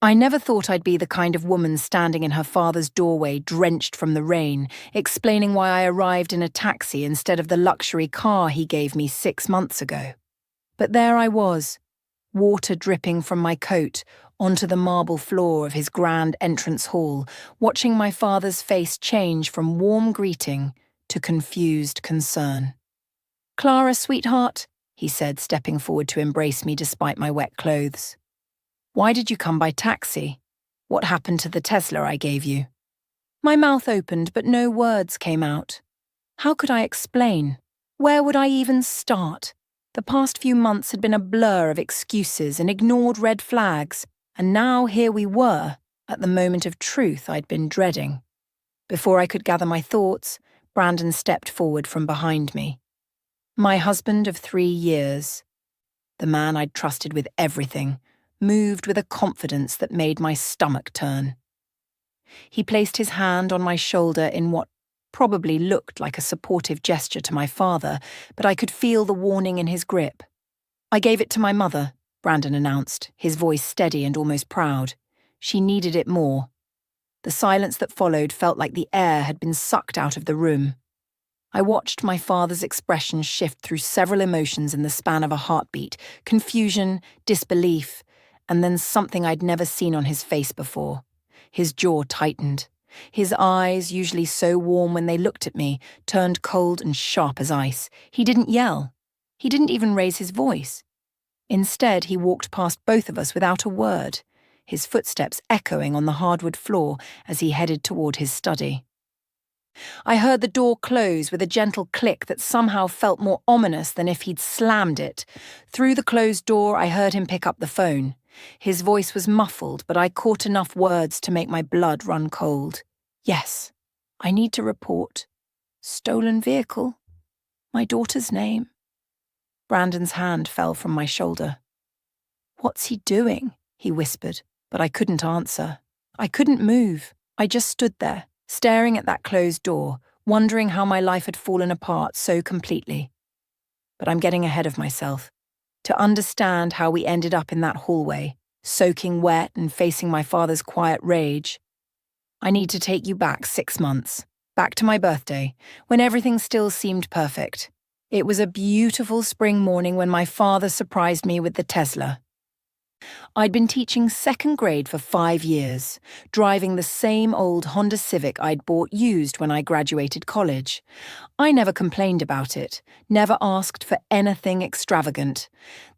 I never thought I'd be the kind of woman standing in her father's doorway, drenched from the rain, explaining why I arrived in a taxi instead of the luxury car he gave me 6 months ago. But there I was, water dripping from my coat onto the marble floor of his grand entrance hall, watching my father's face change from warm greeting to confused concern. "Clara, sweetheart," he said, stepping forward to embrace me despite my wet clothes. "Why did you come by taxi? What happened to the Tesla I gave you?" My mouth opened, but no words came out. How could I explain? Where would I even start? The past few months had been a blur of excuses and ignored red flags, and now here we were, at the moment of truth I'd been dreading. Before I could gather my thoughts, Brandon stepped forward from behind me. My husband of 3 years, the man I'd trusted with everything, moved with a confidence that made my stomach turn. He placed his hand on my shoulder in what probably looked like a supportive gesture to my father, but I could feel the warning in his grip. "I gave it to my mother," Brandon announced, his voice steady and almost proud. "She needed it more." The silence that followed felt like the air had been sucked out of the room. I watched my father's expression shift through several emotions in the span of a heartbeat: confusion, disbelief, and then something I'd never seen on his face before. His jaw tightened. His eyes, usually so warm when they looked at me, turned cold and sharp as ice. He didn't yell. He didn't even raise his voice. Instead, he walked past both of us without a word, his footsteps echoing on the hardwood floor as he headed toward his study. I heard the door close with a gentle click that somehow felt more ominous than if he'd slammed it. Through the closed door, I heard him pick up the phone. His voice was muffled, but I caught enough words to make my blood run cold. "Yes, I need to report. Stolen vehicle. My daughter's name." Brandon's hand fell from my shoulder. "What's he doing?" he whispered, but I couldn't answer. I couldn't move. I just stood there, staring at that closed door, wondering how my life had fallen apart so completely. But I'm getting ahead of myself. To understand how we ended up in that hallway, soaking wet and facing my father's quiet rage, I need to take you back 6 months, back to my birthday, when everything still seemed perfect. It was a beautiful spring morning when my father surprised me with the Tesla. I'd been teaching 2nd grade for 5 years, driving the same old Honda Civic I'd bought used when I graduated college. I never complained about it, never asked for anything extravagant.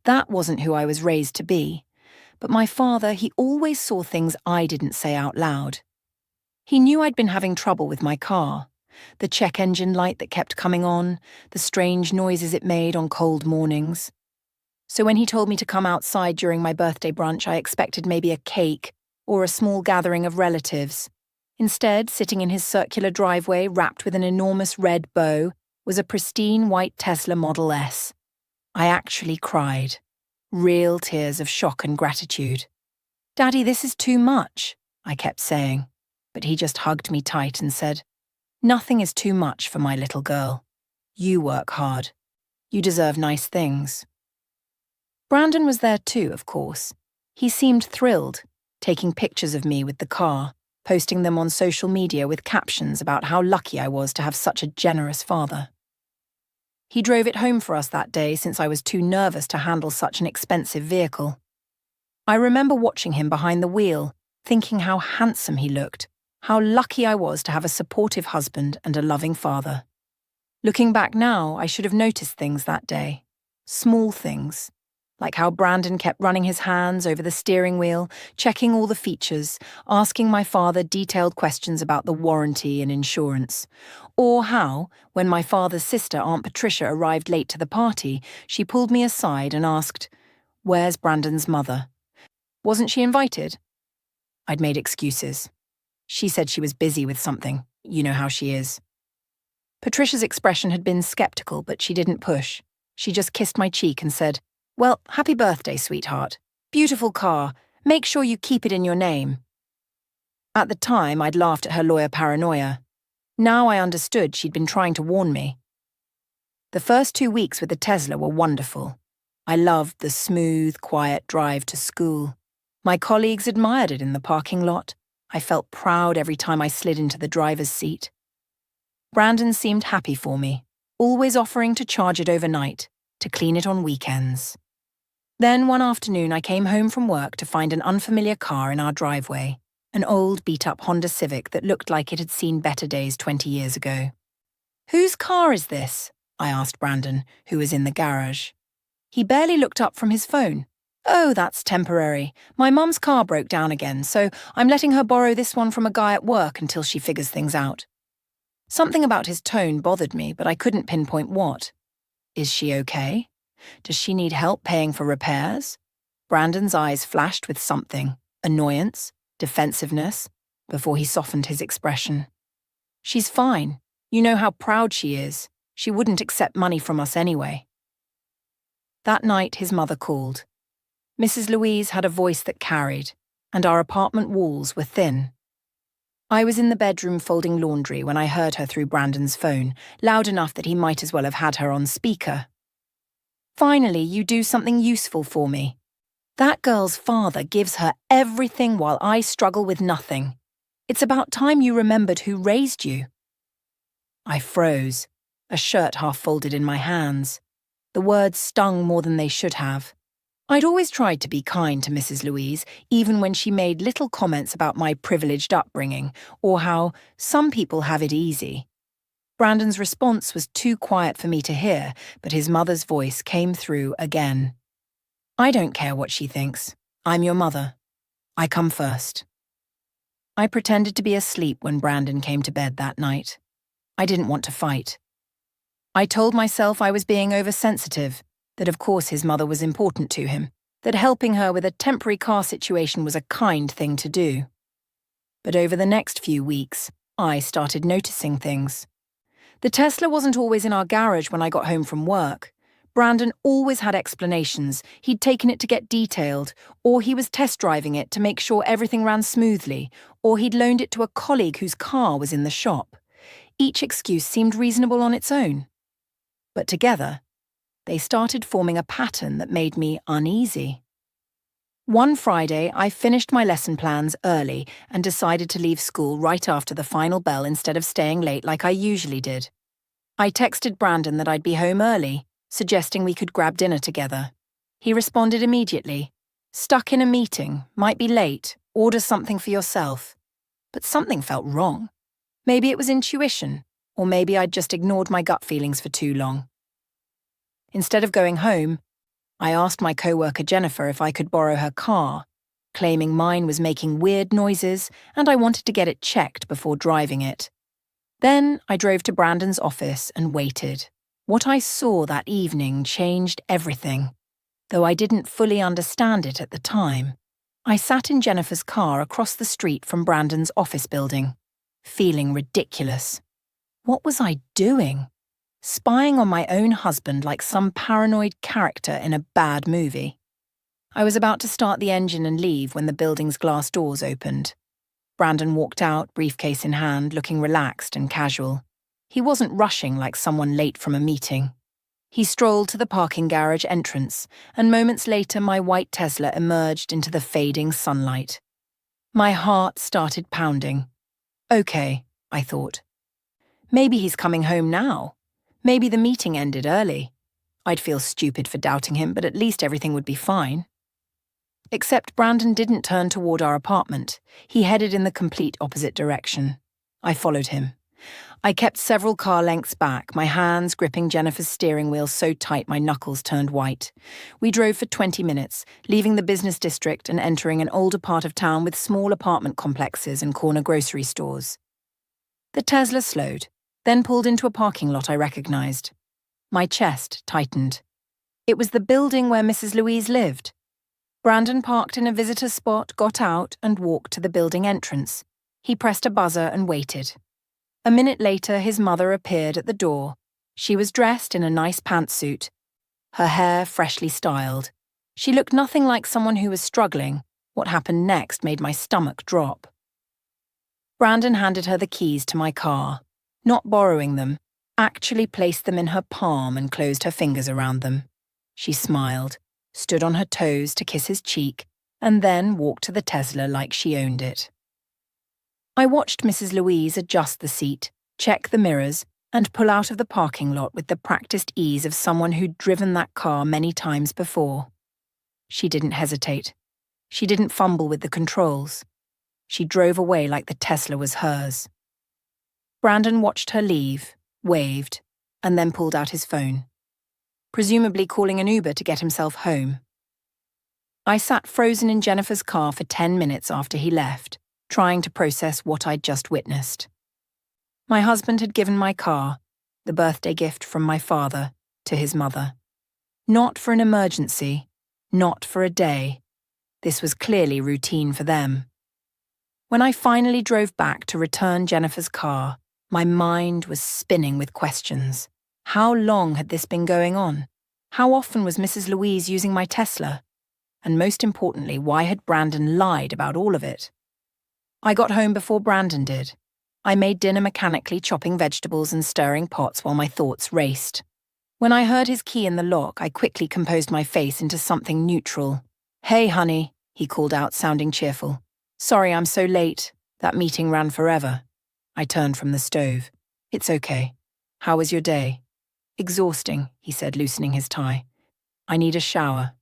That wasn't who I was raised to be. But my father, he always saw things I didn't say out loud. He knew I'd been having trouble with my car. The check engine light that kept coming on, the strange noises it made on cold mornings. So when he told me to come outside during my birthday brunch, I expected maybe a cake or a small gathering of relatives. Instead, sitting in his circular driveway wrapped with an enormous red bow was a pristine white Tesla Model S. I actually cried. Real tears of shock and gratitude. "Daddy, this is too much," I kept saying, but he just hugged me tight and said, "Nothing is too much for my little girl. You work hard. You deserve nice things." Brandon was there too, of course. He seemed thrilled, taking pictures of me with the car, posting them on social media with captions about how lucky I was to have such a generous father. He drove it home for us that day since I was too nervous to handle such an expensive vehicle. I remember watching him behind the wheel, thinking how handsome he looked, how lucky I was to have a supportive husband and a loving father. Looking back now, I should have noticed things that day. Small things. Like how Brandon kept running his hands over the steering wheel, checking all the features, asking my father detailed questions about the warranty and insurance. Or how, when my father's sister, Aunt Patricia, arrived late to the party, she pulled me aside and asked, "Where's Brandon's mother? Wasn't she invited?" I'd made excuses. She said she was busy with something. You know how she is. Patricia's expression had been skeptical, but she didn't push. She just kissed my cheek and said, "Well, happy birthday, sweetheart. Beautiful car. Make sure you keep it in your name." At the time, I'd laughed at her lawyer paranoia. Now I understood she'd been trying to warn me. The first 2 weeks with the Tesla were wonderful. I loved the smooth, quiet drive to school. My colleagues admired it in the parking lot. I felt proud every time I slid into the driver's seat. Brandon seemed happy for me, always offering to charge it overnight, to clean it on weekends. Then one afternoon I came home from work to find an unfamiliar car in our driveway, an old beat-up Honda Civic that looked like it had seen better days 20 years ago. "Whose car is this?" I asked Brandon, who was in the garage. He barely looked up from his phone. "Oh, that's temporary. My mum's car broke down again, so I'm letting her borrow this one from a guy at work until she figures things out." Something about his tone bothered me, but I couldn't pinpoint what. Is she okay? Does she need help paying for repairs? Brandon's eyes flashed with something, annoyance, defensiveness, before he softened his expression. "She's fine. You know how proud she is. She wouldn't accept money from us anyway." That night his mother called. Mrs. Louise had a voice that carried, and our apartment walls were thin. I was in the bedroom folding laundry when I heard her through Brandon's phone, loud enough that he might as well have had her on speaker. "Finally, you do something useful for me. That girl's father gives her everything while I struggle with nothing. It's about time you remembered who raised you." I froze, a shirt half folded in my hands. The words stung more than they should have. I'd always tried to be kind to Mrs. Louise, even when she made little comments about my privileged upbringing, or how some people have it easy. Brandon's response was too quiet for me to hear, but his mother's voice came through again. "I don't care what she thinks. I'm your mother. I come first." I pretended to be asleep when Brandon came to bed that night. I didn't want to fight. I told myself I was being oversensitive, that of course his mother was important to him, that helping her with a temporary car situation was a kind thing to do. But over the next few weeks, I started noticing things. The Tesla wasn't always in our garage when I got home from work. Brandon always had explanations. He'd taken it to get detailed, or he was test driving it to make sure everything ran smoothly, or he'd loaned it to a colleague whose car was in the shop. Each excuse seemed reasonable on its own. But together, they started forming a pattern that made me uneasy. One Friday, I finished my lesson plans early and decided to leave school right after the final bell instead of staying late like I usually did. I texted Brandon that I'd be home early, suggesting we could grab dinner together. He responded immediately. "Stuck in a meeting, might be late, order something for yourself." But something felt wrong. Maybe it was intuition, or maybe I'd just ignored my gut feelings for too long. Instead of going home, I asked my coworker Jennifer if I could borrow her car, claiming mine was making weird noises and I wanted to get it checked before driving it. Then I drove to Brandon's office and waited. What I saw that evening changed everything, though I didn't fully understand it at the time. I sat in Jennifer's car across the street from Brandon's office building, feeling ridiculous. What was I doing? Spying on my own husband like some paranoid character in a bad movie. I was about to start the engine and leave when the building's glass doors opened. Brandon walked out, briefcase in hand, looking relaxed and casual. He wasn't rushing like someone late from a meeting. He strolled to the parking garage entrance, and moments later my white Tesla emerged into the fading sunlight. My heart started pounding. Okay, I thought. Maybe he's coming home now. Maybe the meeting ended early. I'd feel stupid for doubting him, but at least everything would be fine. Except Brandon didn't turn toward our apartment. He headed in the complete opposite direction. I followed him. I kept several car lengths back, my hands gripping Jennifer's steering wheel so tight my knuckles turned white. We drove for 20 minutes, leaving the business district and entering an older part of town with small apartment complexes and corner grocery stores. The Tesla slowed, then pulled into a parking lot I recognized. My chest tightened. It was the building where Mrs. Louise lived. Brandon parked in a visitor spot, got out, and walked to the building entrance. He pressed a buzzer and waited. A minute later, his mother appeared at the door. She was dressed in a nice pantsuit, her hair freshly styled. She looked nothing like someone who was struggling. What happened next made my stomach drop. Brandon handed her the keys to my car. Not borrowing them, actually placed them in her palm and closed her fingers around them. She smiled, stood on her toes to kiss his cheek, and then walked to the Tesla like she owned it. I watched Mrs. Louise adjust the seat, check the mirrors, and pull out of the parking lot with the practiced ease of someone who'd driven that car many times before. She didn't hesitate. She didn't fumble with the controls. She drove away like the Tesla was hers. Brandon watched her leave, waved, and then pulled out his phone, presumably calling an Uber to get himself home. I sat frozen in Jennifer's car for 10 minutes after he left, trying to process what I'd just witnessed. My husband had given my car, the birthday gift from my father, to his mother. Not for an emergency, not for a day. This was clearly routine for them. When I finally drove back to return Jennifer's car, my mind was spinning with questions. How long had this been going on? How often was Mrs. Louise using my Tesla? And most importantly, why had Brandon lied about all of it? I got home before Brandon did. I made dinner mechanically, chopping vegetables and stirring pots while my thoughts raced. When I heard his key in the lock, I quickly composed my face into something neutral. "Hey, honey," he called out, sounding cheerful. "Sorry I'm so late. That meeting ran forever." I turned from the stove. "It's okay. How was your day?" "Exhausting," he said, loosening his tie. "I need a shower."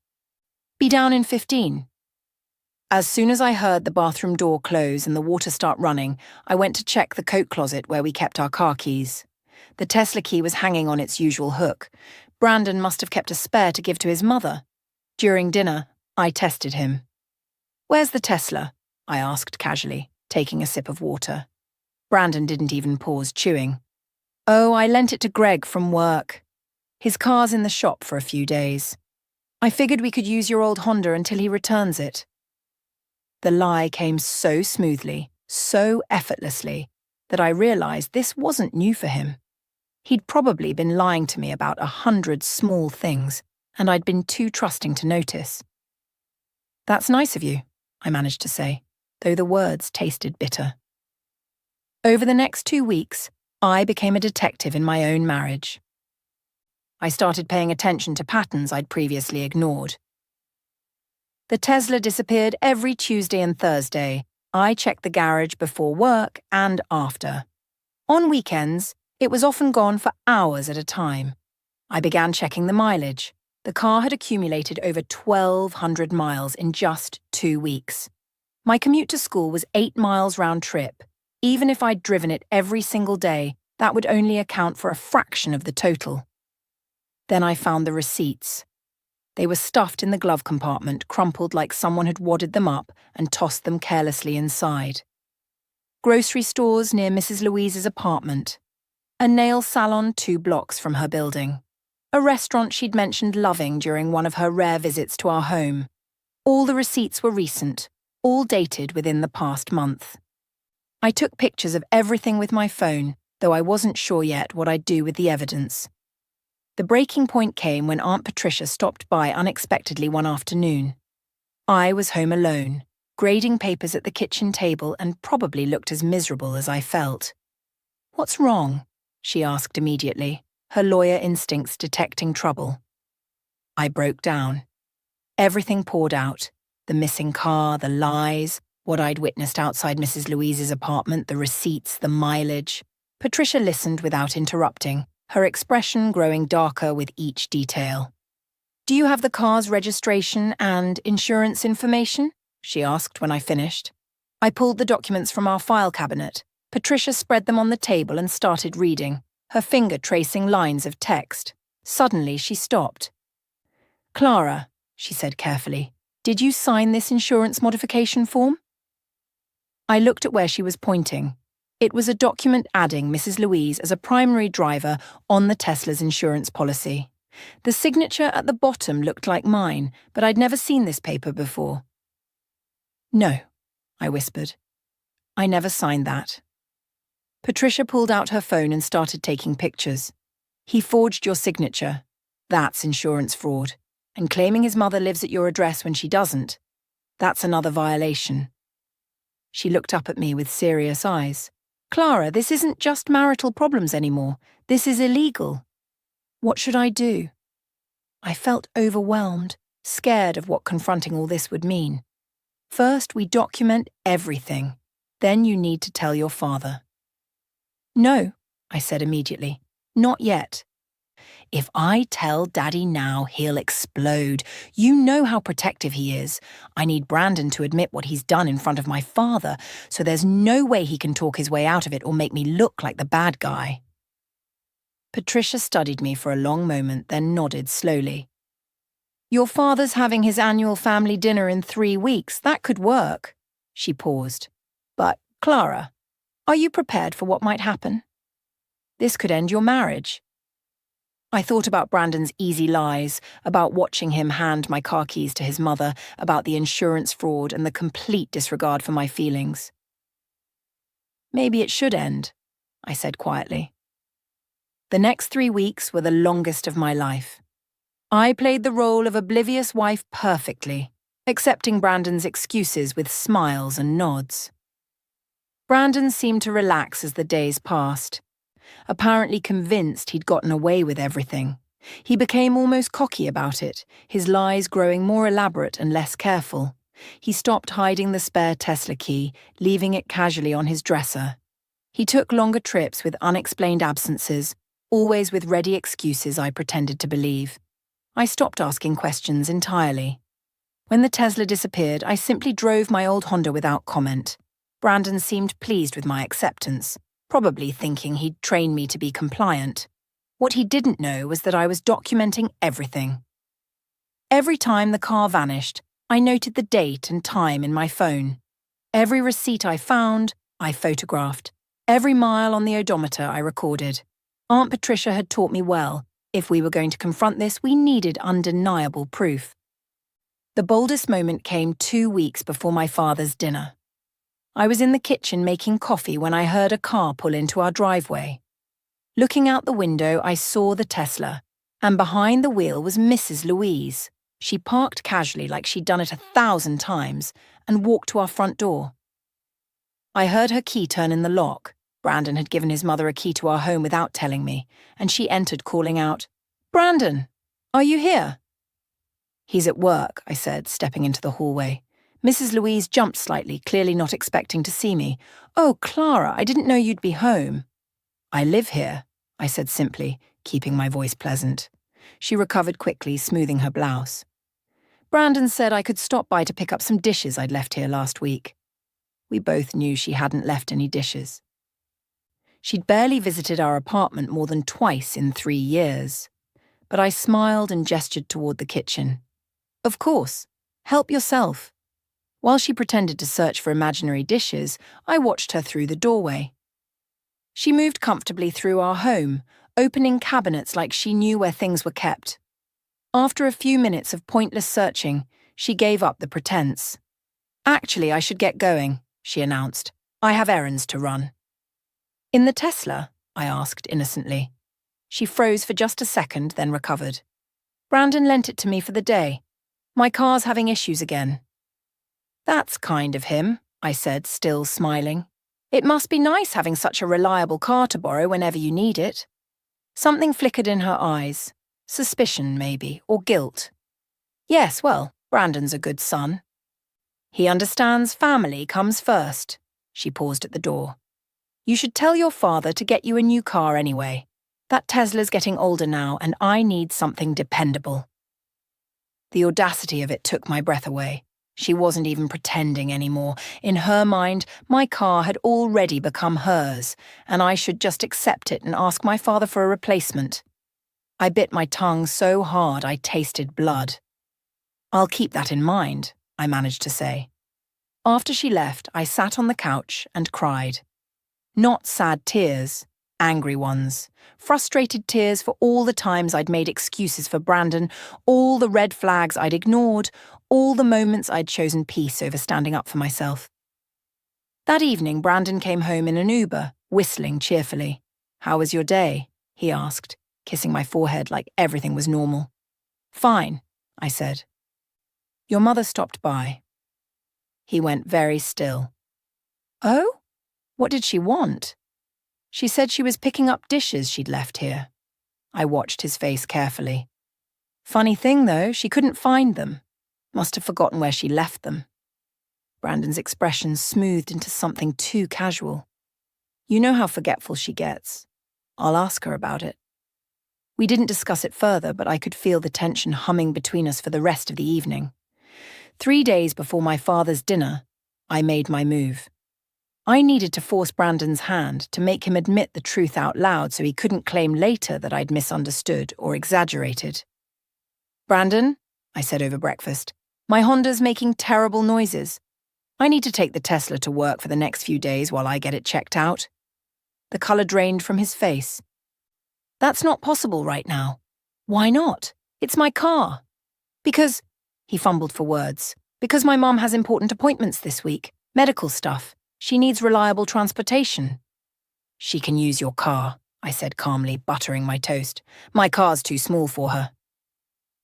"Be down in 15. As soon as I heard the bathroom door close and the water start running, I went to check the coat closet where we kept our car keys. The Tesla key was hanging on its usual hook. Brandon must have kept a spare to give to his mother. During dinner, I tested him. "Where's the Tesla?" I asked casually, taking a sip of water. Brandon didn't even pause chewing. "Oh, I lent it to Greg from work. His car's in the shop for a few days. I figured we could use your old Honda until he returns it." The lie came so smoothly, so effortlessly, that I realized this wasn't new for him. He'd probably been lying to me about 100 small things, and I'd been too trusting to notice. "That's nice of you," I managed to say, though the words tasted bitter. Over the next 2 weeks, I became a detective in my own marriage. I started paying attention to patterns I'd previously ignored. The Tesla disappeared every Tuesday and Thursday. I checked the garage before work and after. On weekends, it was often gone for hours at a time. I began checking the mileage. The car had accumulated over 1,200 miles in just 2 weeks. My commute to school was 8 miles round trip. Even if I'd driven it every single day, that would only account for a fraction of the total. Then I found the receipts. They were stuffed in the glove compartment, crumpled like someone had wadded them up and tossed them carelessly inside. Grocery stores near Mrs. Louise's apartment. A nail salon 2 blocks from her building. A restaurant she'd mentioned loving during one of her rare visits to our home. All the receipts were recent, all dated within the past month. I took pictures of everything with my phone, though I wasn't sure yet what I'd do with the evidence. The breaking point came when Aunt Patricia stopped by unexpectedly one afternoon. I was home alone, grading papers at the kitchen table, and probably looked as miserable as I felt. "What's wrong?" she asked immediately, her lawyer instincts detecting trouble. I broke down. Everything poured out. The missing car, the lies, what I'd witnessed outside Mrs. Louise's apartment, the receipts, the mileage. Patricia listened without interrupting, her expression growing darker with each detail. "Do you have the car's registration and insurance information?" she asked when I finished. I pulled the documents from our file cabinet. Patricia spread them on the table and started reading, her finger tracing lines of text. Suddenly she stopped. "Clara," she said carefully, "did you sign this insurance modification form?" I looked at where she was pointing. It was a document adding Mrs. Louise as a primary driver on the Tesla's insurance policy. The signature at the bottom looked like mine, but I'd never seen this paper before. "No," I whispered. "I never signed that." Patricia pulled out her phone and started taking pictures. "He forged your signature. That's insurance fraud. And claiming his mother lives at your address when she doesn't. That's another violation." She looked up at me with serious eyes. "Clara, this isn't just marital problems anymore. This is illegal. What should I do?" I felt overwhelmed, scared of what confronting all this would mean. First, we document everything. Then you need to tell your father." "No," I said immediately. "Not yet." "If I tell Daddy now, he'll explode. You know how protective he is. I need Brandon to admit what he's done in front of my father, so there's no way he can talk his way out of it or make me look like the bad guy." Patricia studied me for a long moment, then nodded slowly. "Your father's having his annual family dinner in 3 weeks. That could work." She paused. "But, Clara, are you prepared for what might happen? This could end your marriage." I thought about Brandon's easy lies, about watching him hand my car keys to his mother, about the insurance fraud and the complete disregard for my feelings. "Maybe it should end," I said quietly. The next 3 weeks were the longest of my life. I played the role of oblivious wife perfectly, accepting Brandon's excuses with smiles and nods. Brandon seemed to relax as the days passed. Apparently convinced he'd gotten away with everything. He became almost cocky about it, his lies growing more elaborate and less careful. He stopped hiding the spare Tesla key, leaving it casually on his dresser. He took longer trips with unexplained absences, always with ready excuses I pretended to believe. I stopped asking questions entirely. When the Tesla disappeared, I simply drove my old Honda without comment. Brandon seemed pleased with my acceptance, probably thinking he'd train me to be compliant. What he didn't know was that I was documenting everything. Every time the car vanished, I noted the date and time in my phone. Every receipt I found, I photographed. Every mile on the odometer I recorded. Aunt Patricia had taught me well. If we were going to confront this, we needed undeniable proof. The boldest moment came 2 weeks before my father's dinner. I was in the kitchen making coffee when I heard a car pull into our driveway. Looking out the window, I saw the Tesla, and behind the wheel was Mrs. Louise. She parked casually like she'd done it 1,000 times and walked to our front door. I heard her key turn in the lock. Brandon had given his mother a key to our home without telling me, and she entered calling out, "Brandon, are you here?" "He's at work," I said, stepping into the hallway. Mrs. Louise jumped slightly, clearly not expecting to see me. "Oh, Clara, I didn't know you'd be home." "I live here," I said simply, keeping my voice pleasant. She recovered quickly, smoothing her blouse. "Brandon said I could stop by to pick up some dishes I'd left here last week." We both knew she hadn't left any dishes. She'd barely visited our apartment more than twice in 3 years. But I smiled and gestured toward the kitchen. "Of course. Help yourself." While she pretended to search for imaginary dishes, I watched her through the doorway. She moved comfortably through our home, opening cabinets like she knew where things were kept. After a few minutes of pointless searching, she gave up the pretense. "Actually, I should get going," she announced. "I have errands to run." "In the Tesla?" I asked innocently. She froze for just a second, then recovered. "Brandon lent it to me for the day. My car's having issues again." "That's kind of him," I said, still smiling. "It must be nice having such a reliable car to borrow whenever you need it." Something flickered in her eyes. Suspicion, maybe, or guilt. "Yes, well, Brandon's a good son." "He understands family comes first." She paused at the door. "You should tell your father to get you a new car anyway. That Tesla's getting older now, and I need something dependable." The audacity of it took my breath away. She wasn't even pretending anymore. In her mind, my car had already become hers, and I should just accept it and ask my father for a replacement. I bit my tongue so hard I tasted blood. "I'll keep that in mind," I managed to say. After she left, I sat on the couch and cried. Not sad tears, angry ones. Frustrated tears for all the times I'd made excuses for Brandon, all the red flags I'd ignored, all the moments I'd chosen peace over standing up for myself. That evening, Brandon came home in an Uber, whistling cheerfully. "How was your day?" he asked, kissing my forehead like everything was normal. "Fine," I said. "Your mother stopped by." He went very still. "Oh? What did she want?" "She said she was picking up dishes she'd left here." I watched his face carefully. "Funny thing, though, she couldn't find them. Must have forgotten where she left them." Brandon's expression smoothed into something too casual. You know how forgetful she gets. I'll ask her about it. We didn't discuss it further, but I could feel the tension humming between us for the rest of the evening. 3 days before my father's dinner, I made my move. I needed to force Brandon's hand to make him admit the truth out loud so he couldn't claim later that I'd misunderstood or exaggerated. "Brandon," I said over breakfast, "my Honda's making terrible noises. I need to take the Tesla to work for the next few days while I get it checked out." The colour drained from his face. "That's not possible right now." "Why not? It's my car." "Because," he fumbled for words, "because my mum has important appointments this week, medical stuff. She needs reliable transportation." "She can use your car," I said calmly, buttering my toast. "My car's too small for her."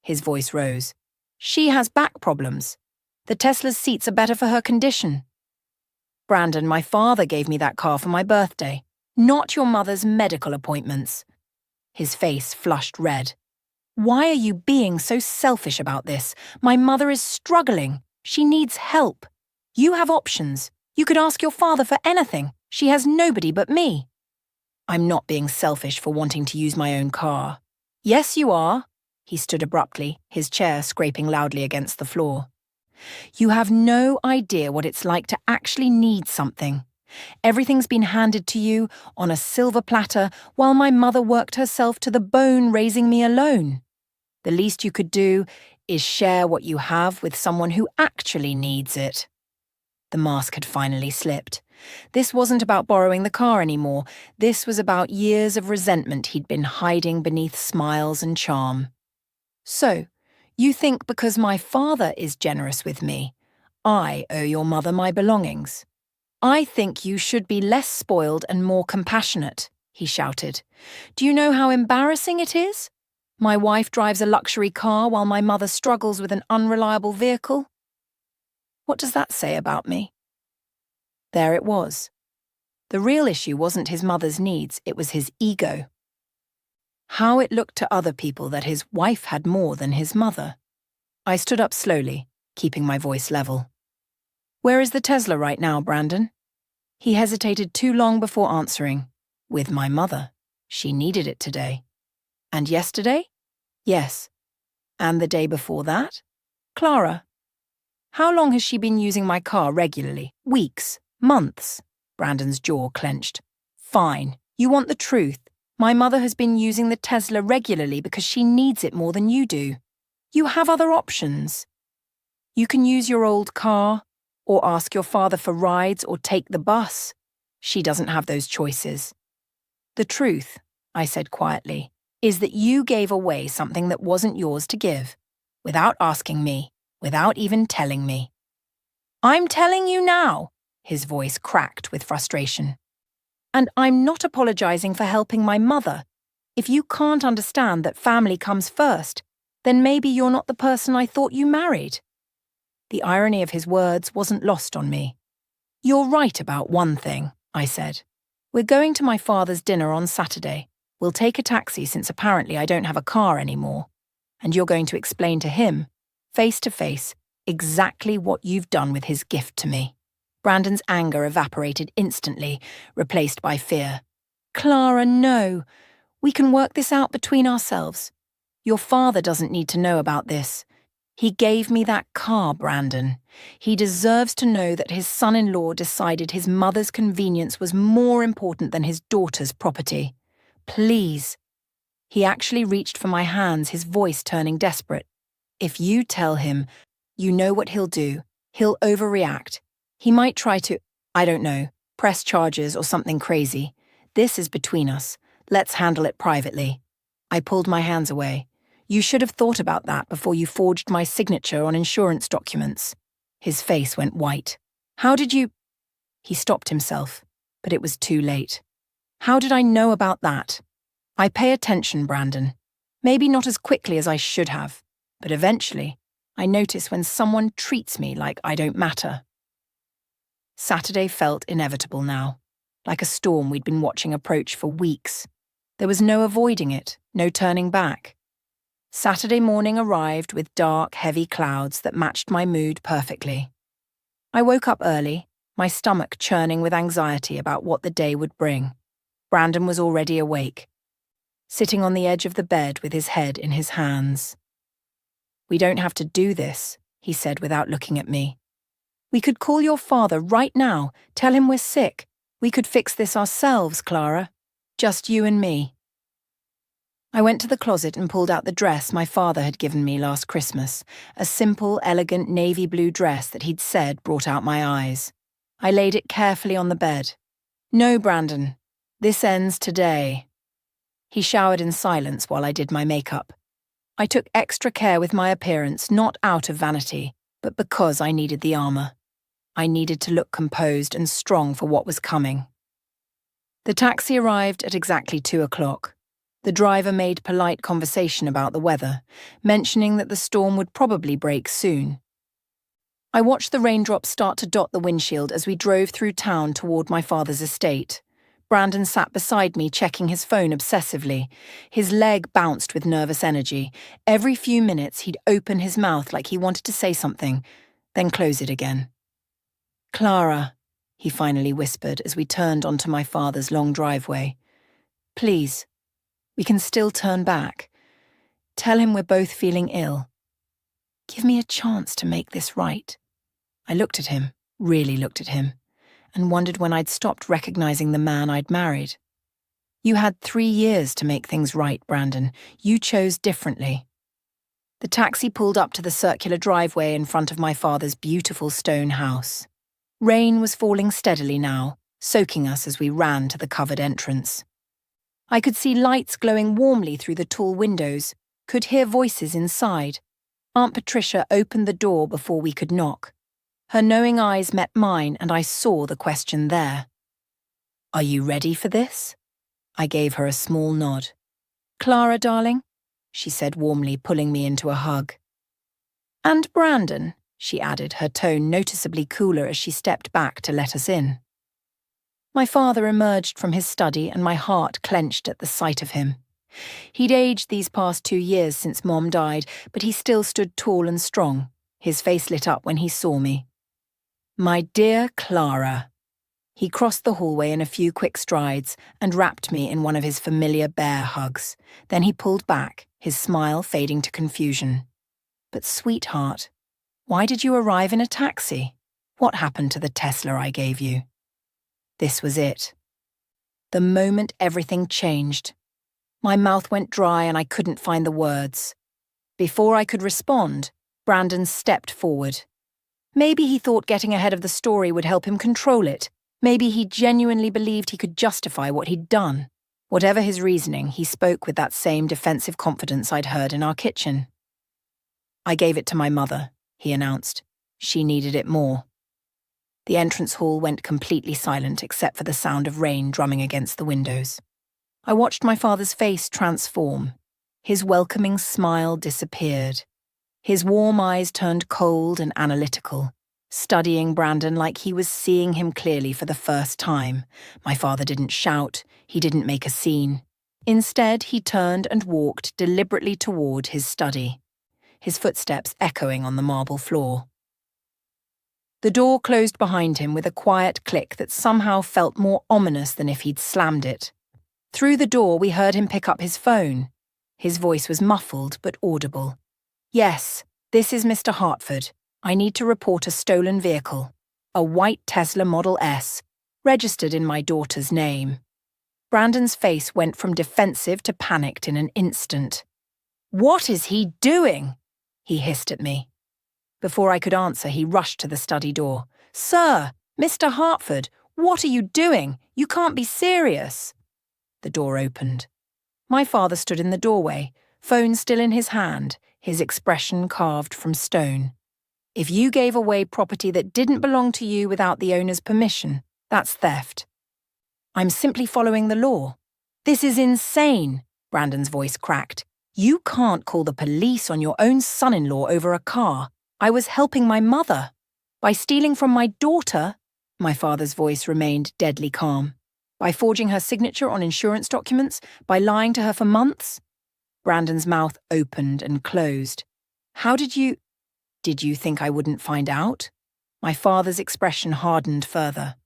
His voice rose. "She has back problems. The Tesla's seats are better for her condition." "Brandon, my father gave me that car for my birthday, not your mother's medical appointments." His face flushed red. "Why are you being so selfish about this? My mother is struggling. She needs help. You have options. You could ask your father for anything. She has nobody but me." "I'm not being selfish for wanting to use my own car." "Yes, you are." He stood abruptly, his chair scraping loudly against the floor. "You have no idea what it's like to actually need something. Everything's been handed to you on a silver platter while my mother worked herself to the bone raising me alone. The least you could do is share what you have with someone who actually needs it." The mask had finally slipped. This wasn't about borrowing the car anymore. This was about years of resentment he'd been hiding beneath smiles and charm. "So, you think because my father is generous with me, I owe your mother my belongings? I think you should be less spoiled and more compassionate," he shouted. "Do you know how embarrassing it is? My wife drives a luxury car while my mother struggles with an unreliable vehicle. What does that say about me?" There it was. The real issue wasn't his mother's needs, it was his ego. How it looked to other people that his wife had more than his mother. I stood up slowly, keeping my voice level. "Where is the Tesla right now, Brandon?" He hesitated too long before answering. "With my mother. She needed it today." "And yesterday?" "Yes." "And the day before that?" "Clara." "How long has she been using my car regularly? Weeks? Months?" Brandon's jaw clenched. "Fine. You want the truth. My mother has been using the Tesla regularly because she needs it more than you do. You have other options. You can use your old car, or ask your father for rides, or take the bus. She doesn't have those choices." "The truth," I said quietly, "is that you gave away something that wasn't yours to give, without asking me, without even telling me." "I'm telling you now," his voice cracked with frustration. "And I'm not apologizing for helping my mother. If you can't understand that family comes first, then maybe you're not the person I thought you married." The irony of his words wasn't lost on me. "You're right about one thing," I said. "We're going to my father's dinner on Saturday. We'll take a taxi since apparently I don't have a car anymore. And you're going to explain to him, face to face, exactly what you've done with his gift to me." Brandon's anger evaporated instantly, replaced by fear. "Clara, no. We can work this out between ourselves. Your father doesn't need to know about this. He gave me that car, Brandon. He deserves to know that his son-in-law decided his mother's convenience was more important than his daughter's property. Please." He actually reached for my hands, his voice turning desperate. "If you tell him, you know what he'll do. He'll overreact. He might try to, I don't know, press charges or something crazy. This is between us. Let's handle it privately." I pulled my hands away. "You should have thought about that before you forged my signature on insurance documents." His face went white. "How did you—" He stopped himself, but it was too late. "How did I know about that? I pay attention, Brandon. Maybe not as quickly as I should have, but eventually I notice when someone treats me like I don't matter." Saturday felt inevitable now, like a storm we'd been watching approach for weeks. There was no avoiding it, no turning back. Saturday morning arrived with dark, heavy clouds that matched my mood perfectly. I woke up early, my stomach churning with anxiety about what the day would bring. Brandon was already awake, sitting on the edge of the bed with his head in his hands. "We don't have to do this," he said without looking at me. "We could call your father right now, tell him we're sick. We could fix this ourselves, Clara. Just you and me." I went to the closet and pulled out the dress my father had given me last Christmas, a simple, elegant navy blue dress that he'd said brought out my eyes. I laid it carefully on the bed. "No, Brandon, this ends today." He showered in silence while I did my makeup. I took extra care with my appearance, not out of vanity, but because I needed the armor. I needed to look composed and strong for what was coming. The taxi arrived at exactly 2:00. The driver made polite conversation about the weather, mentioning that the storm would probably break soon. I watched the raindrops start to dot the windshield as we drove through town toward my father's estate. Brandon sat beside me, checking his phone obsessively. His leg bounced with nervous energy. Every few minutes, he'd open his mouth like he wanted to say something, then close it again. "Clara," he finally whispered as we turned onto my father's long driveway. "Please, we can still turn back. Tell him we're both feeling ill. Give me a chance to make this right." I looked at him, really looked at him, and wondered when I'd stopped recognizing the man I'd married. "You had 3 years to make things right, Brandon. You chose differently." The taxi pulled up to the circular driveway in front of my father's beautiful stone house. Rain was falling steadily now, soaking us as we ran to the covered entrance. I could see lights glowing warmly through the tall windows, could hear voices inside. Aunt Patricia opened the door before we could knock. Her knowing eyes met mine and I saw the question there. "Are you ready for this?" I gave her a small nod. "Clara, darling," she said warmly, pulling me into a hug. "And Brandon," she added, her tone noticeably cooler as she stepped back to let us in. My father emerged from his study and my heart clenched at the sight of him. He'd aged these past 2 years since Mom died, but he still stood tall and strong. His face lit up when he saw me. "My dear Clara." He crossed the hallway in a few quick strides and wrapped me in one of his familiar bear hugs. Then he pulled back, his smile fading to confusion. "But sweetheart, why did you arrive in a taxi? What happened to the Tesla I gave you?" This was it. The moment everything changed. My mouth went dry and I couldn't find the words. Before I could respond, Brandon stepped forward. Maybe he thought getting ahead of the story would help him control it. Maybe he genuinely believed he could justify what he'd done. Whatever his reasoning, he spoke with that same defensive confidence I'd heard in our kitchen. "I gave it to my mother," he announced. "She needed it more." The entrance hall went completely silent except for the sound of rain drumming against the windows. I watched my father's face transform. His welcoming smile disappeared. His warm eyes turned cold and analytical, studying Brandon like he was seeing him clearly for the first time. My father didn't shout, he didn't make a scene. Instead, he turned and walked deliberately toward his study, his footsteps echoing on the marble floor. The door closed behind him with a quiet click that somehow felt more ominous than if he'd slammed it. Through the door, we heard him pick up his phone. His voice was muffled but audible. "Yes, this is Mr. Hartford. I need to report a stolen vehicle. A white Tesla Model S, registered in my daughter's name." Brandon's face went from defensive to panicked in an instant. "What is he doing?" he hissed at me. Before I could answer, he rushed to the study door. "Sir, Mr. Hartford, what are you doing? You can't be serious." The door opened. My father stood in the doorway, phone still in his hand, his expression carved from stone. "If you gave away property that didn't belong to you without the owner's permission, that's theft." "I'm simply following the law." "This is insane," Brandon's voice cracked. "You can't call the police on your own son-in-law over a car. I was helping my mother. By stealing from my daughter," my father's voice remained deadly calm. "By forging her signature on insurance documents, by lying to her for months." Brandon's mouth opened and closed. "How did you think I wouldn't find out?" My father's expression hardened further.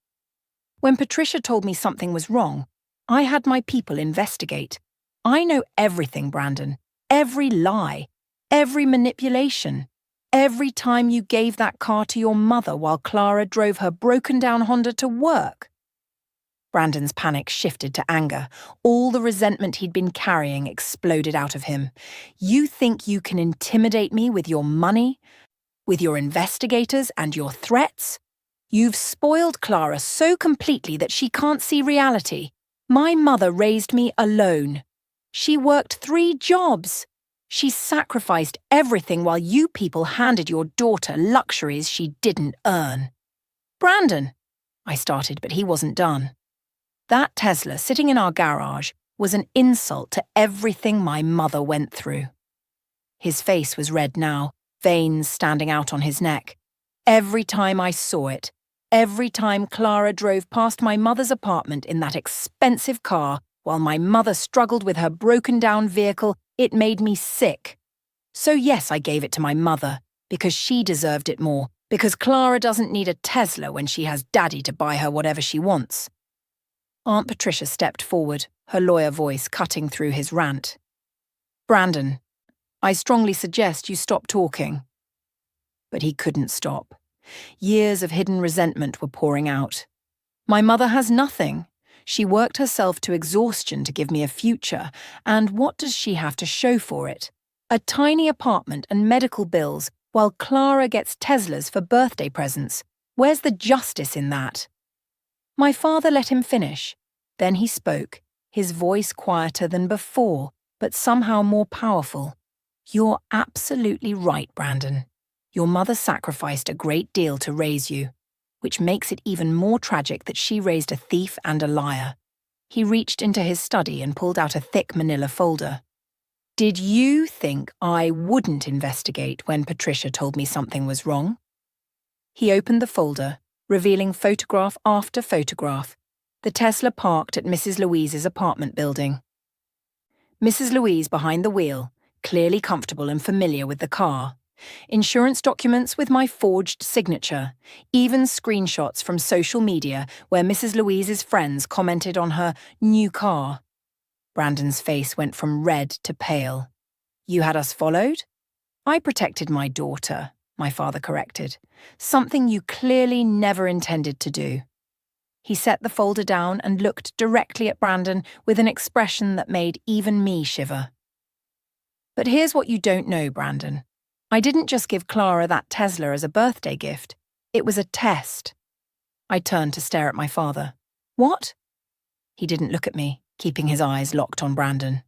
When Patricia told me something was wrong, I had my people investigate. I know everything, Brandon. Every lie. Every manipulation. Every time you gave that car to your mother while Clara drove her broken-down Honda to work. Brandon's panic shifted to anger. All the resentment he'd been carrying exploded out of him. You think you can intimidate me with your money? With your investigators and your threats? You've spoiled Clara so completely that she can't see reality. My mother raised me alone. She worked 3 jobs. She sacrificed everything while you people handed your daughter luxuries she didn't earn. Brandon, I started, but he wasn't done. That Tesla sitting in our garage was an insult to everything my mother went through. His face was red now, veins standing out on his neck. Every time I saw it, every time Clara drove past my mother's apartment in that expensive car while my mother struggled with her broken-down vehicle, it made me sick. So yes, I gave it to my mother, because she deserved it more, because Clara doesn't need a Tesla when she has Daddy to buy her whatever she wants. Aunt Patricia stepped forward, her lawyer voice cutting through his rant. Brandon, I strongly suggest you stop talking. But he couldn't stop. Years of hidden resentment were pouring out. My mother has nothing. She worked herself to exhaustion to give me a future, and what does she have to show for it? A tiny apartment and medical bills, while Clara gets Teslas for birthday presents. Where's the justice in that? My father let him finish. Then he spoke, his voice quieter than before, but somehow more powerful. You're absolutely right, Brandon. Your mother sacrificed a great deal to raise you, which makes it even more tragic that she raised a thief and a liar. He reached into his study and pulled out a thick manila folder. Did you think I wouldn't investigate when Patricia told me something was wrong? He opened the folder, revealing photograph after photograph, the Tesla parked at Mrs. Louise's apartment building. Mrs. Louise behind the wheel, clearly comfortable and familiar with the car. Insurance documents with my forged signature, even screenshots from social media where Mrs. Louise's friends commented on her new car. Brandon's face went from red to pale. You had us followed? I protected my daughter, my father corrected. Something you clearly never intended to do. He set the folder down and looked directly at Brandon with an expression that made even me shiver. But here's what you don't know, Brandon. I didn't just give Clara that Tesla as a birthday gift. It was a test. I turned to stare at my father. What? He didn't look at me, keeping his eyes locked on Brandon.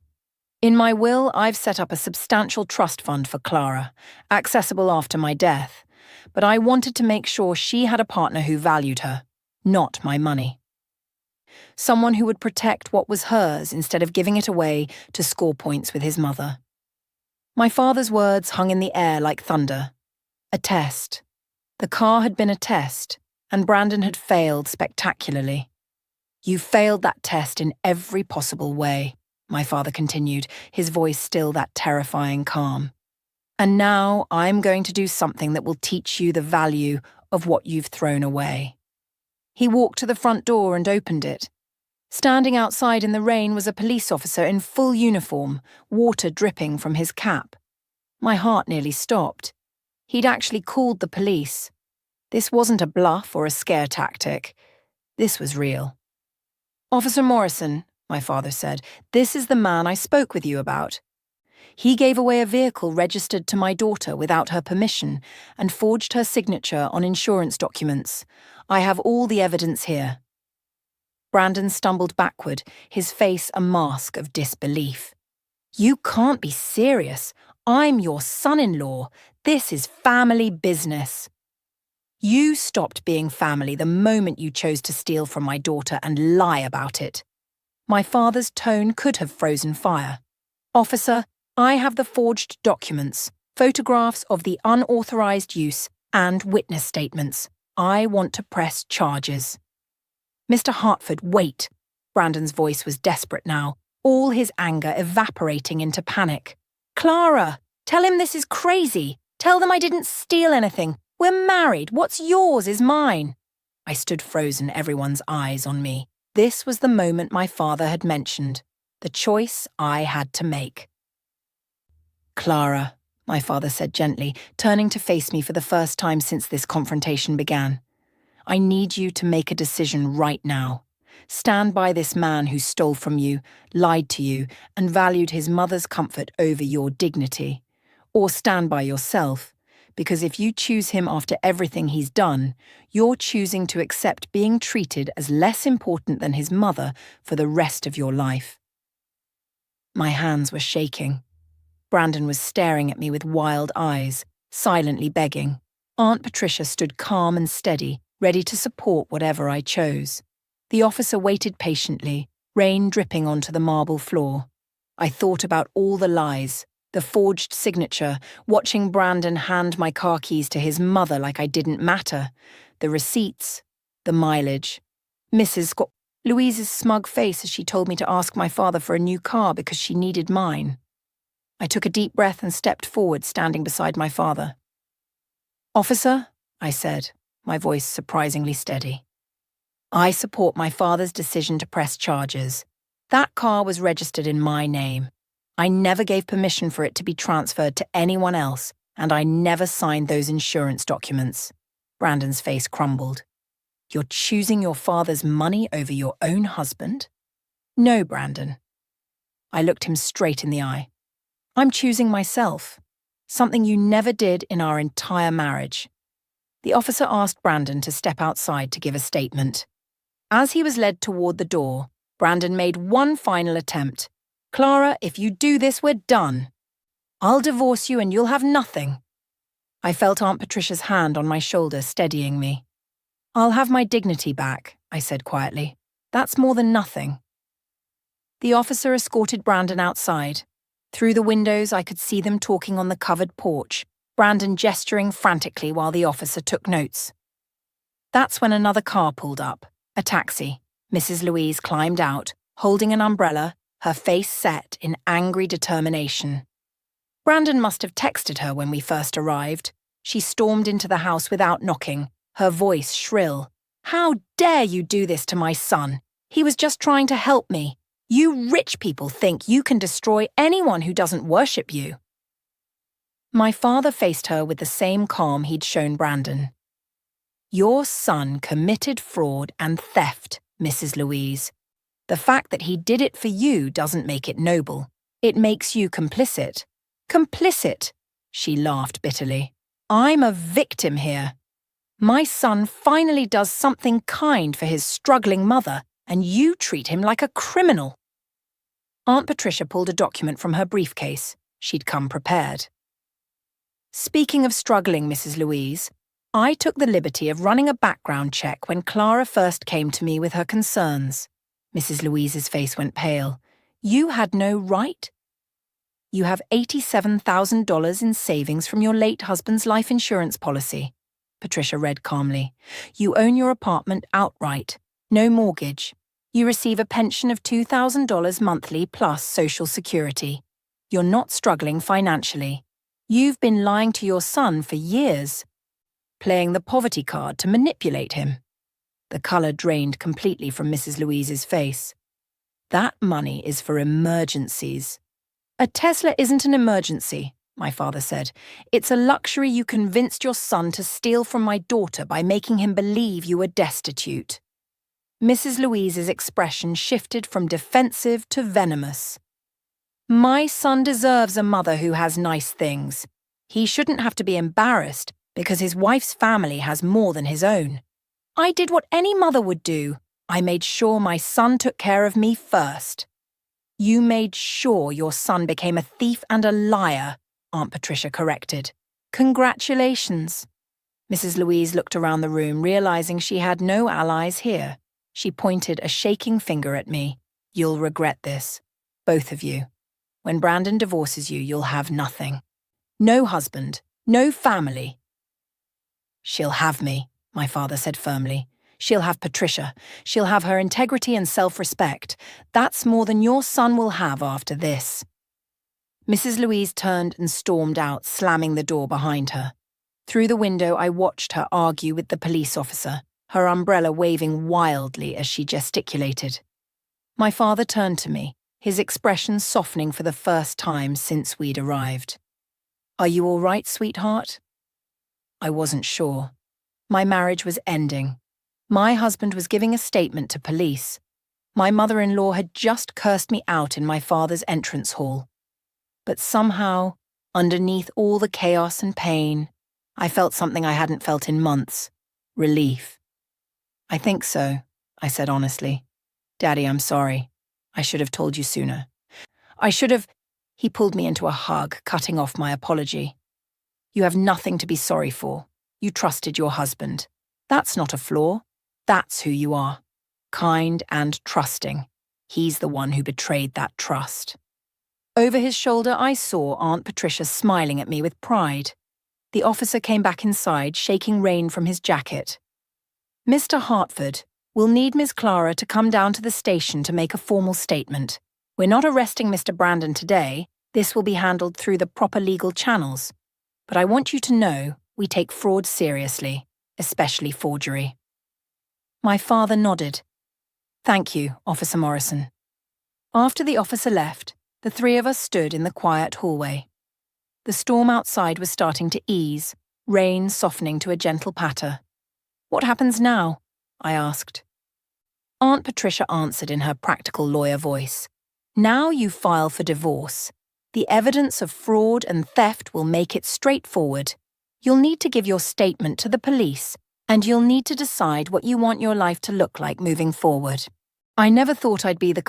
In my will, I've set up a substantial trust fund for Clara, accessible after my death, but I wanted to make sure she had a partner who valued her, not my money. Someone who would protect what was hers instead of giving it away to score points with his mother. My father's words hung in the air like thunder. A test. The car had been a test, and Brandon had failed spectacularly. You failed that test in every possible way, my father continued, his voice still that terrifying calm. And now I'm going to do something that will teach you the value of what you've thrown away. He walked to the front door and opened it. Standing outside in the rain was a police officer in full uniform, water dripping from his cap. My heart nearly stopped. He'd actually called the police. This wasn't a bluff or a scare tactic. This was real. Officer Morrison, my father said, this is the man I spoke with you about. He gave away a vehicle registered to my daughter without her permission and forged her signature on insurance documents. I have all the evidence here. Brandon stumbled backward, his face a mask of disbelief. You can't be serious. I'm your son-in-law. This is family business. You stopped being family the moment you chose to steal from my daughter and lie about it. My father's tone could have frozen fire. Officer, I have the forged documents, photographs of the unauthorized use, and witness statements. I want to press charges. Mr. Hartford, wait. Brandon's voice was desperate now, all his anger evaporating into panic. Clara, tell him this is crazy. Tell them I didn't steal anything. We're married. What's yours is mine. I stood frozen, everyone's eyes on me. This was the moment my father had mentioned, the choice I had to make. Clara, my father said gently, turning to face me for the first time since this confrontation began. I need you to make a decision right now. Stand by this man who stole from you, lied to you, and valued his mother's comfort over your dignity. Or stand by yourself, because if you choose him after everything he's done, you're choosing to accept being treated as less important than his mother for the rest of your life. My hands were shaking. Brandon was staring at me with wild eyes, silently begging. Aunt Patricia stood calm and steady, ready to support whatever I chose. The officer waited patiently, rain dripping onto the marble floor. I thought about all the lies, the forged signature, watching Brandon hand my car keys to his mother like I didn't matter, the receipts, the mileage. Louise's smug face as she told me to ask my father for a new car because she needed mine. I took a deep breath and stepped forward, standing beside my father. "Officer," I said, my voice surprisingly steady. "I support my father's decision to press charges. That car was registered in my name. I never gave permission for it to be transferred to anyone else, and I never signed those insurance documents." Brandon's face crumbled. "You're choosing your father's money over your own husband?" "No, Brandon." I looked him straight in the eye. "I'm choosing myself, something you never did in our entire marriage." The officer asked Brandon to step outside to give a statement. As he was led toward the door, Brandon made one final attempt. "Clara, if you do this, we're done. I'll divorce you and you'll have nothing." I felt Aunt Patricia's hand on my shoulder, steadying me. "I'll have my dignity back," I said quietly. "That's more than nothing." The officer escorted Brandon outside. Through the windows, I could see them talking on the covered porch, Brandon gesturing frantically while the officer took notes. That's when another car pulled up, a taxi. Mrs. Louise climbed out, holding an umbrella, her face set in angry determination. Brandon must have texted her when we first arrived. She stormed into the house without knocking, her voice shrill. "How dare you do this to my son? He was just trying to help me. You rich people think you can destroy anyone who doesn't worship you." My father faced her with the same calm he'd shown Brandon. "Your son committed fraud and theft, Mrs. Louise. The fact that he did it for you doesn't make it noble. It makes you complicit." "Complicit?" She laughed bitterly. "I'm a victim here. My son finally does something kind for his struggling mother, and you treat him like a criminal." Aunt Patricia pulled a document from her briefcase. She'd come prepared. "Speaking of struggling, Mrs. Louise, I took the liberty of running a background check when Clara first came to me with her concerns." Mrs. Louise's face went pale. "You had no right?" "You have $87,000 in savings from your late husband's life insurance policy," Patricia read calmly. "You own your apartment outright, no mortgage. You receive a pension of $2,000 monthly plus Social Security. You're not struggling financially. You've been lying to your son for years, playing the poverty card to manipulate him." The colour drained completely from Mrs. Louise's face. "That money is for emergencies." "A Tesla isn't an emergency," my father said. "It's a luxury you convinced your son to steal from my daughter by making him believe you were destitute." Mrs. Louise's expression shifted from defensive to venomous. "My son deserves a mother who has nice things. He shouldn't have to be embarrassed because his wife's family has more than his own. I did what any mother would do. I made sure my son took care of me first." "You made sure your son became a thief and a liar," Aunt Patricia corrected. "Congratulations." Mrs. Louise looked around the room, realizing she had no allies here. She pointed a shaking finger at me. "You'll regret this. Both of you. When Brandon divorces you, you'll have nothing. No husband, no family." "She'll have me," my father said firmly. "She'll have Patricia. She'll have her integrity and self-respect. That's more than your son will have after this." Mrs. Louise turned and stormed out, slamming the door behind her. Through the window, I watched her argue with the police officer, her umbrella waving wildly as she gesticulated. My father turned to me, his expression softening for the first time since we'd arrived. "Are you all right, sweetheart?" I wasn't sure. My marriage was ending. My husband was giving a statement to police. My mother-in-law had just cursed me out in my father's entrance hall. But somehow, underneath all the chaos and pain, I felt something I hadn't felt in months. Relief. "I think so," I said honestly. "Daddy, I'm sorry. I should have told you sooner. I should have—" He pulled me into a hug, cutting off my apology. "You have nothing to be sorry for. You trusted your husband. That's not a flaw. That's who you are. Kind and trusting. He's the one who betrayed that trust." Over his shoulder, I saw Aunt Patricia smiling at me with pride. The officer came back inside, shaking rain from his jacket. "Mr. Hartford, we'll need Miss Clara to come down to the station to make a formal statement. We're not arresting Mr. Brandon today. This will be handled through the proper legal channels. But I want you to know we take fraud seriously, especially forgery." My father nodded. "Thank you, Officer Morrison." After the officer left, the three of us stood in the quiet hallway. The storm outside was starting to ease, rain softening to a gentle patter. "What happens now?" I asked. Aunt Patricia answered in her practical lawyer voice. "Now you file for divorce. The evidence of fraud and theft will make it straightforward. You'll need to give your statement to the police, and you'll need to decide what you want your life to look like moving forward." I never thought I'd be the